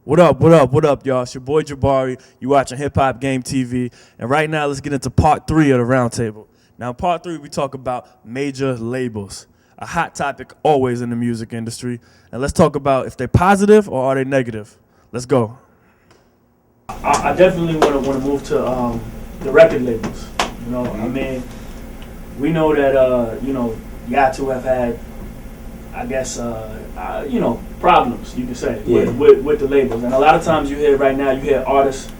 What up, y'all? It's your boy Jabari. You watching Hip Hop Game TV. And right now, let's get into part 3 of the roundtable. Now, in part 3, we talk about major labels, a hot topic always in the music industry. And let's talk about if they're positive or are they negative. Let's go. I definitely want to move to the record labels. You know, I mean, we know that, Yatu have had, I guess, problems, you can say, with the labels. And a lot of times you hear artists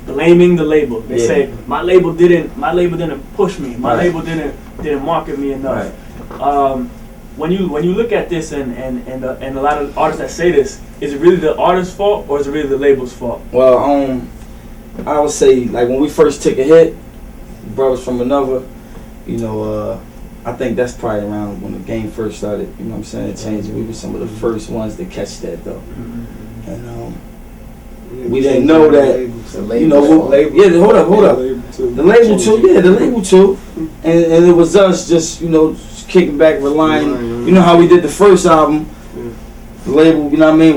blaming the label. They say, my label didn't push me. My label didn't market me enough. Right. When you look at this and a lot of artists that say this, is it really the artist's fault or is it really the label's fault? Well, I would say, like, when we first took a hit, Brothers from Another, I think that's probably around when the game first started, you know what I'm saying, it changed. We were some of the first ones to catch that, though. And we didn't know that, hold up. The label too, and it was us just, kicking back, relying, the way we did the first album, the label,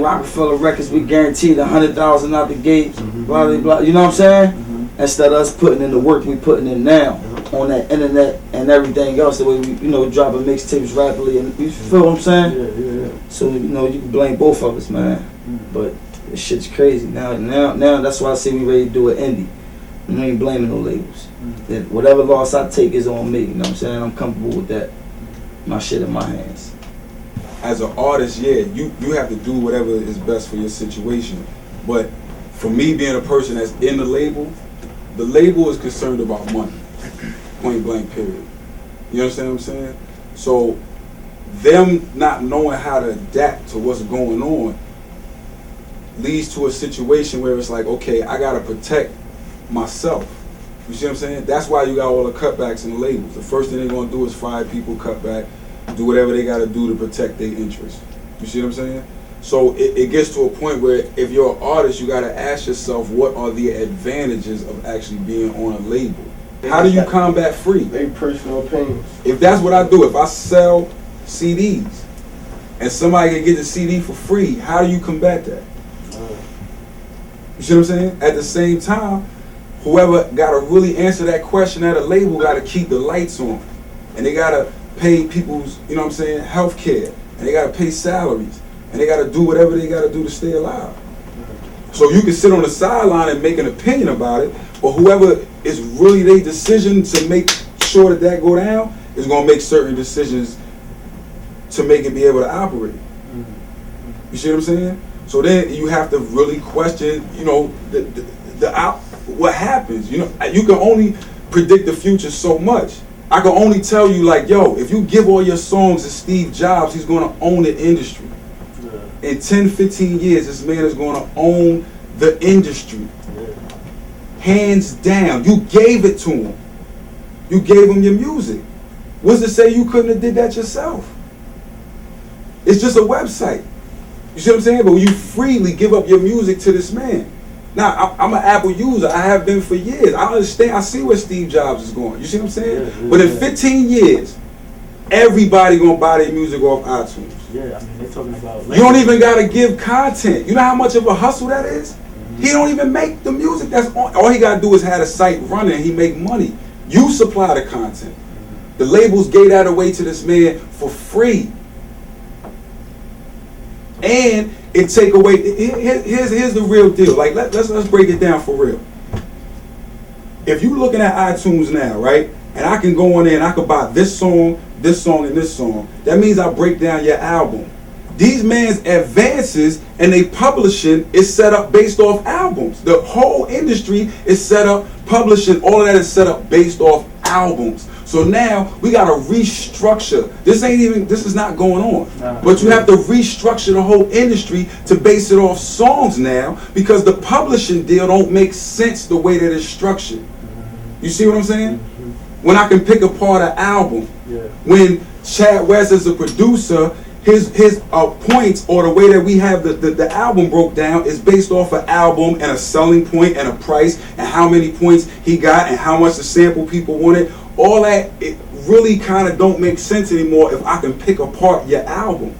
Roc-A-Fella Records, we guaranteed 100,000 out the gate, blah, blah, blah, you know what I'm saying? Instead of us putting in the work we putting in now on that internet and everything else, the way we, dropping mixtapes rapidly, and you feel what I'm saying? Yeah. So, you can blame both of us, man. But this shit's crazy. Now that's why I say we ready to do an indie. We ain't blaming no labels. That whatever loss I take is on me, you know what I'm saying? I'm comfortable with that. My shit in my hands. As an artist, you have to do whatever is best for your situation. But for me being a person that's in the label is concerned about money. Point blank, period. You understand what I'm saying? So them not knowing how to adapt to what's going on leads to a situation where it's like, okay, I gotta protect myself. You see what I'm saying? That's why you got all the cutbacks in the labels. The first thing they're gonna do is fire people, cut back, do whatever they gotta do to protect their interests. You see what I'm saying? So it gets to a point where if you're an artist, you gotta ask yourself, what are the advantages of actually being on a label? How do you combat free? They personal opinions. If that's what I do, if I sell CDs and somebody can get the CD for free, how do you combat that? You see what I'm saying? At the same time, whoever got to really answer that question at a label got to keep the lights on. And they got to pay people's, health care. And they got to pay salaries. And they got to do whatever they got to do to stay alive. So you can sit on the sideline and make an opinion about it, but whoever is really their decision to make sure that go down is going to make certain decisions to make it be able to operate. You see what I'm saying? So then you have to really question, what happens. You can only predict the future so much. I can only tell you, like, if you give all your songs to Steve Jobs, he's going to own the industry. In 10, 15 years, this man is going to own the industry. Hands down. You gave it to him. You gave him your music. What's to say you couldn't have did that yourself? It's just a website. You see what I'm saying? But when you freely give up your music to this man. Now, I'm an Apple user. I have been for years. I understand. I see where Steve Jobs is going. You see what I'm saying? But in 15 years, everybody going to buy their music off iTunes. Yeah, I mean, they're talking about... You don't even got to give content. You know how much of a hustle that is? He don't even make the music. That's all he got to do is have a site running and he make money. You supply the content. The labels gave that away to this man for free. And it take away... Here's the real deal. Like, let's break it down for real. If you looking at iTunes now, right? And I can go on there and I can buy this song, and this song. That means I break down your album. These man's advances and they publishing is set up based off albums. The whole industry is set up, publishing, all of that is set up based off albums. So now we got to restructure. This is not going on. But you have to restructure the whole industry to base it off songs now because the publishing deal don't make sense the way that it's structured. You see what I'm saying? When I can pick apart an album, when Chad West is a producer, his points or the way that we have the album broke down is based off an album and a selling point and a price and how many points he got and how much the sample people wanted. All that, it really kind of don't make sense anymore if I can pick apart your album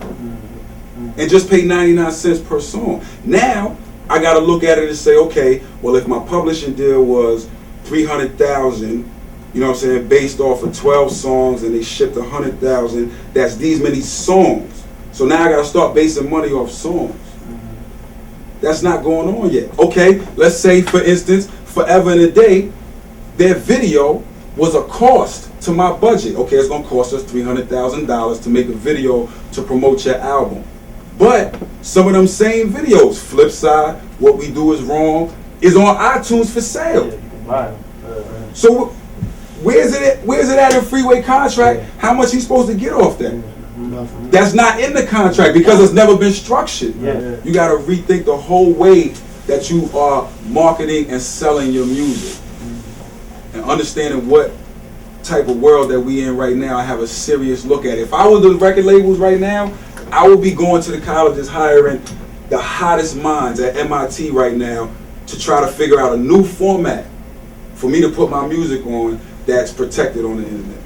and just pay 99 cents per song. Now, I got to look at it and say, okay, well, if my publishing deal was $300,000, you know what I'm saying, based off of 12 songs, and they shipped 100,000, that's these many songs. So now I got to start basing money off songs. That's not going on yet. Okay, let's say, for instance, Forever and a Day, their video was a cost to my budget. Okay, it's going to cost us $300,000 to make a video to promote your album. But some of them same videos, Flip Side, What We Do Is Wrong, is on iTunes for sale. Yeah, you can buy them. So where's it at in Freeway contract? How much he's supposed to get off that? That's not in the contract because it's never been structured. Yeah. You got to rethink the whole way that you are marketing and selling your music, and understanding what type of world that we in right now. I have a serious look at it. If I was the record labels right now, I would be going to the colleges, hiring the hottest minds at MIT right now to try to figure out a new format for me to put my music on that's protected on the internet.